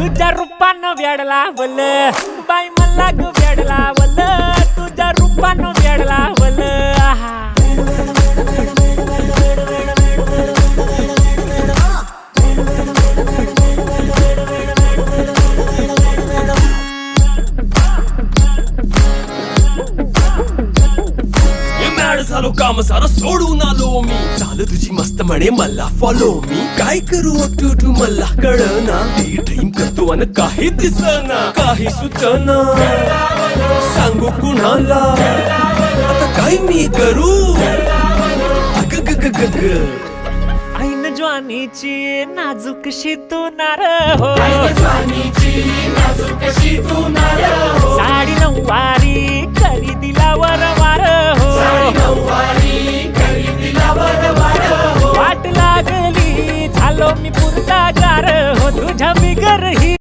तुझ्या रूपानं वेड लावल बाई मला ग वेड लावल तुझ्या रूपानं वेड लावल झालो काम सारं सोडून आलो मी चाल तुझी मस्त म्हणे मला फॉलो मी काय करू टू मला कळना ती ड्रीम करतो अन काही दिसना काही सुचना सांगू कुणाला आता काय मी करू अग ग ग ग ग ऐन ज्वानीची नाजूकशी तू नार हो साडी नऊवारी करी दिला वरवार हो वाट लागली झालो मी पुरता गार हो तुझ्या बिगर ही